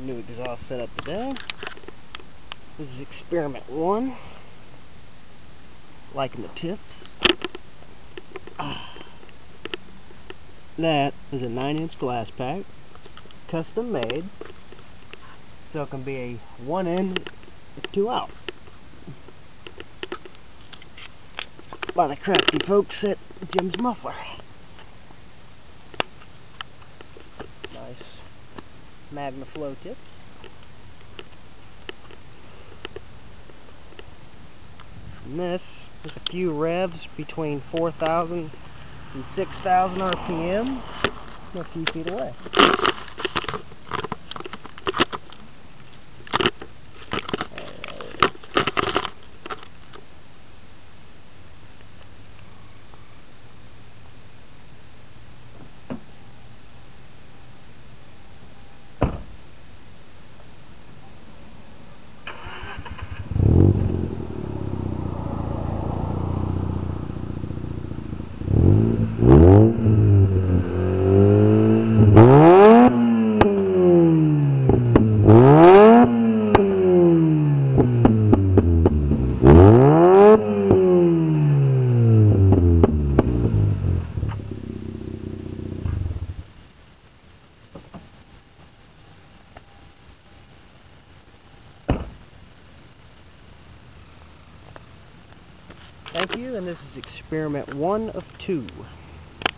New exhaust setup today. This is experiment 1. Liking the tips. That is a 9-inch glass pack, custom made, so it can be a 1 in, 2 out, by the crafty folks at Jims Muffler. Nice Magna Flow tips. And this is a few revs between 4,000 and 6,000 RPM, a few feet away. Thank you, and this is experiment 1 of 2.